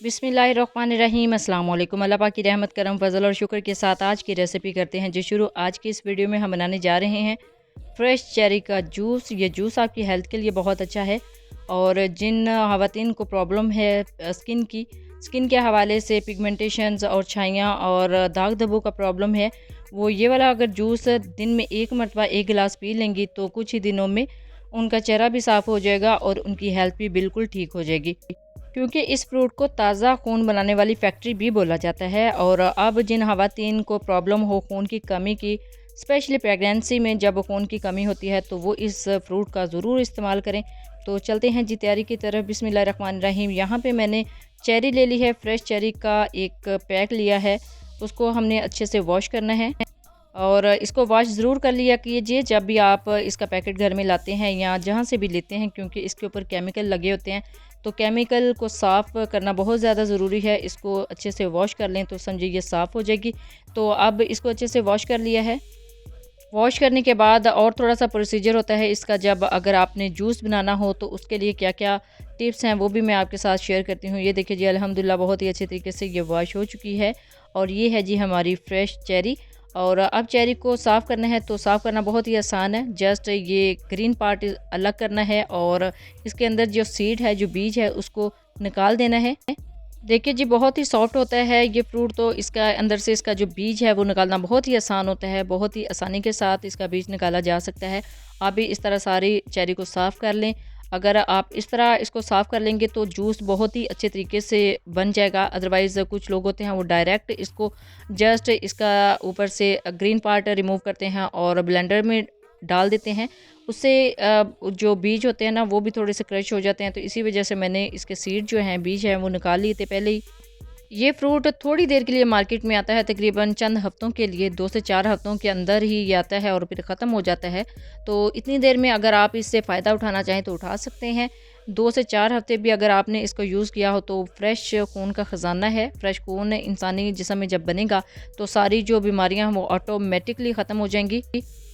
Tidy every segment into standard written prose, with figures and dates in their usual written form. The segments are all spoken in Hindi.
बिस्मिल्लाहिर्रहमानिर्रहीम। अस्सलाम वालेकुम। अल्लाह पाक की रहमत करम फजल और शुक्र के साथ आज की रेसिपी करते हैं जी शुरू। आज की इस वीडियो में हम बनाने जा रहे हैं फ्रेश चेरी का जूस। ये जूस आपकी हेल्थ के लिए बहुत अच्छा है और जिन ख़वातीन को प्रॉब्लम है स्किन के हवाले से पिगमेंटेशंस और छाइयाँ और दाग धब्बों का प्रॉब्लम है, वो ये वाला अगर जूस दिन में एक मरतबा एक गिलास पी लेंगी तो कुछ ही दिनों में उनका चेहरा भी साफ़ हो जाएगा और उनकी हेल्थ भी बिल्कुल ठीक हो जाएगी। क्योंकि इस फ्रूट को ताज़ा खून बनाने वाली फैक्ट्री भी बोला जाता है। और अब जिन ख़वातीन को प्रॉब्लम हो खून की कमी की, स्पेशली प्रेगनेंसी में जब खून की कमी होती है, तो वो इस फ्रूट का ज़रूर इस्तेमाल करें। तो चलते हैं जी तैयारी की तरफ। बिस्मिल्लाहिर्रहमानिर्रहीम। यहाँ पे मैंने चेरी ले ली है, फ्रेश चेरी का एक पैक लिया है। उसको हमने अच्छे से वॉश करना है और इसको वॉश ज़रूर कर लिया कीजिए जब भी आप इसका पैकेट घर में लाते हैं या जहाँ से भी लेते हैं, क्योंकि इसके ऊपर केमिकल लगे होते हैं। तो केमिकल को साफ़ करना बहुत ज़्यादा ज़रूरी है। इसको अच्छे से वॉश कर लें तो समझिए ये साफ़ हो जाएगी। तो अब इसको अच्छे से वॉश कर लिया है। वॉश करने के बाद और थोड़ा-सा प्रोसीजर होता है इसका, जब अगर आपने जूस बनाना हो तो उसके लिए क्या-क्या टिप्स हैं वो भी मैं आपके साथ शेयर करती हूँ। ये देखिए जी, अल्हम्दुलिल्लाह बहुत ही अच्छे तरीके से ये वॉश हो चुकी है और ये है जी हमारी फ्रेश चेरी। और अब चेरी को साफ़ करना है तो साफ़ करना बहुत ही आसान है। जस्ट ये ग्रीन पार्ट अलग करना है और इसके अंदर जो सीड है, जो बीज है, उसको निकाल देना है। देखिए जी, बहुत ही सॉफ्ट होता है ये फ्रूट, तो इसका अंदर से इसका जो बीज है वो निकालना बहुत ही आसान होता है। बहुत ही आसानी के साथ इसका बीज निकाला जा सकता है। आप भी इस तरह सारी चेरी को साफ़ कर लें। अगर आप इस तरह इसको साफ़ कर लेंगे तो जूस बहुत ही अच्छे तरीके से बन जाएगा। अदरवाइज़ कुछ लोग होते हैं वो डायरेक्ट इसको जस्ट इसका ऊपर से ग्रीन पार्ट रिमूव करते हैं और ब्लेंडर में डाल देते हैं। उससे जो बीज होते हैं ना वो भी थोड़े से क्रश हो जाते हैं। तो इसी वजह से मैंने इसके सीड जो हैं, बीज हैं, वो निकाल लिए थे पहले ही। ये फ्रूट थोड़ी देर के लिए मार्केट में आता है, तकरीबन चंद हफ्तों के लिए, 2 से 4 हफ्तों के अंदर ही ये आता है और फिर ख़त्म हो जाता है। तो इतनी देर में अगर आप इससे फ़ायदा उठाना चाहें तो उठा सकते हैं। 2 से 4 हफ्ते भी अगर आपने इसको यूज़ किया हो तो फ्रेश खून का ख़जाना है। फ्रेश खून इंसानी जिस्म में जब बनेगा तो सारी जो बीमारियाँ हैं वो ऑटोमेटिकली ख़त्म हो जाएंगी।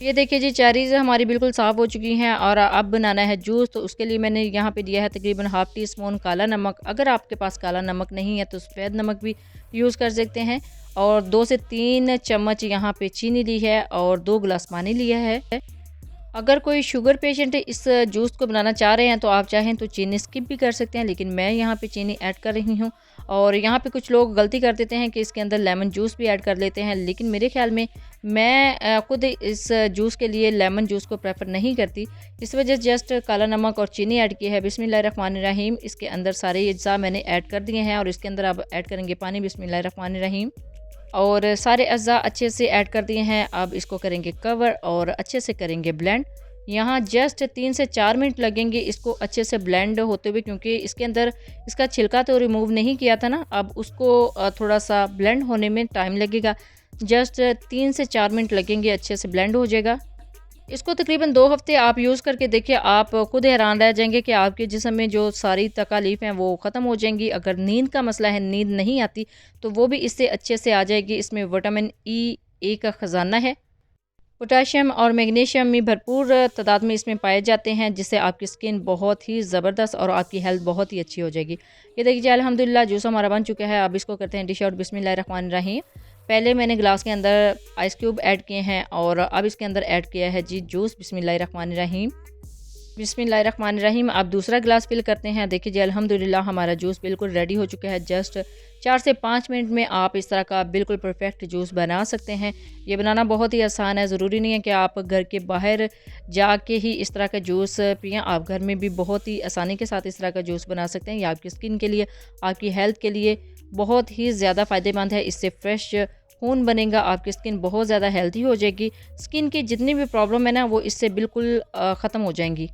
ये देखिए जी, चेरीज़ हमारी बिल्कुल साफ़ हो चुकी हैं और अब बनाना है जूस। तो उसके लिए मैंने यहाँ पे दिया है तकरीबन हाफ़ टी स्पून काला नमक। अगर आपके पास काला नमक नहीं है तो सफ़ेद नमक भी यूज़ कर सकते हैं। और 2 से 3 चम्मच यहाँ पे चीनी ली है और 2 गिलास पानी लिया है। अगर कोई शुगर पेशेंट इस जूस को बनाना चाह रहे हैं तो आप चाहें तो चीनी स्किप भी कर सकते हैं, लेकिन मैं यहाँ पे चीनी ऐड कर रही हूँ। और यहाँ पे कुछ लोग गलती कर देते हैं कि इसके अंदर लेमन जूस भी ऐड कर लेते हैं, लेकिन मेरे ख्याल में मैं खुद इस जूस के लिए लेमन जूस को प्रेफर नहीं करती। इस वजह से जस्ट काला नमक और चीनी ऐड की है। बिस्मिल्लाहिर्रहमानिर्रहीम। इसके अंदर सारे अज्जा मैंने ऐड कर दिए हैं और इसके अंदर अब ऐड करेंगे पानी। बिस्मिल्लाहिर्रहमानिर्रहीम। और सारे अज़्ज़ा अच्छे से ऐड कर दिए हैं। अब इसको करेंगे कवर और अच्छे से करेंगे ब्लेंड। यहाँ जस्ट 3 से 4 मिनट लगेंगे इसको अच्छे से ब्लेंड होते हुए, क्योंकि इसके अंदर इसका छिलका तो रिमूव नहीं किया था ना। अब उसको थोड़ा सा ब्लेंड होने में टाइम लगेगा। जस्ट 3 से 4 मिनट लगेंगे, अच्छे से ब्लेंड हो जाएगा। इसको तकरीबन 2 हफ़्ते आप यूज़ करके देखिए, आप खुद हैरान रह जाएंगे कि आपके जिस्म में जो सारी तकालीफ़ हैं वो ख़त्म हो जाएंगी। अगर नींद का मसला है, नींद नहीं आती, तो वो भी इससे अच्छे से आ जाएगी। इसमें विटामिन ए का ख़जाना है। पोटाशियम और मैग्नीशियम भी भरपूर तादाद में इसमें पाए जाते हैं, जिससे आपकी स्किन बहुत ही ज़बरदस्त और आपकी हेल्थ बहुत ही अच्छी हो जाएगी। ये देखिए अल्हम्दुलिल्लाह जूस हमारा बन चुका है। अब इसको करते हैं डिश आउट। बिस्मिल्लाहिर्रहमानिर्रहीम। पहले मैंने ग्लास के अंदर आइस क्यूब ऐड किए हैं और अब इसके अंदर ऐड किया है जी जूस। बिस्मिल्लाहिर्रहमानिर्रहीम। बिस्मिल्लाहिर्रहमानिर्रहीम। अब दूसरा ग्लास फिल करते हैं। देखिए जी अल्हम्दुलिल्लाह हमारा जूस बिल्कुल रेडी हो चुका है। जस्ट 4 से 5 मिनट में आप इस तरह का बिल्कुल परफेक्ट जूस बना सकते हैं। ये बनाना बहुत ही आसान है। ज़रूरी नहीं है कि आप घर के बाहर जाके ही इस तरह का जूस पिएं। आप घर में भी बहुत ही आसानी के साथ इस तरह का जूस बना सकते हैं। ये आपकी स्किन के लिए, आपकी हेल्थ के लिए बहुत ही ज़्यादा फ़ायदेमंद है। इससे फ्रेश खून बनेगा, आपकी स्किन बहुत ज़्यादा हेल्दी हो जाएगी। स्किन की जितनी भी प्रॉब्लम है ना वो इससे बिल्कुल ख़त्म हो जाएंगी।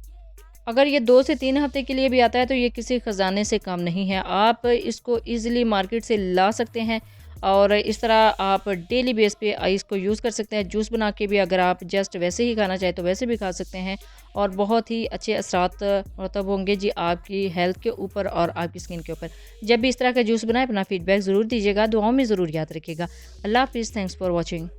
अगर ये 2 से 3 हफ्ते के लिए भी आता है तो ये किसी ख़जाने से कम नहीं है। आप इसको ईज़िली मार्केट से ला सकते हैं और इस तरह आप डेली बेस पे इसको यूज़ कर सकते हैं। जूस बना के भी अगर आप जस्ट वैसे ही खाना चाहें तो वैसे भी खा सकते हैं और बहुत ही अच्छे असरात मतलब होंगे जी आपकी हेल्थ के ऊपर और आपकी स्किन के ऊपर। जब भी इस तरह का जूस बनाएं अपना फ़ीडबैक ज़रूर दीजिएगा, दुआओं में ज़रूर याद रखिएगा। अल्लाह हाफ़िज़। Thanks for watching.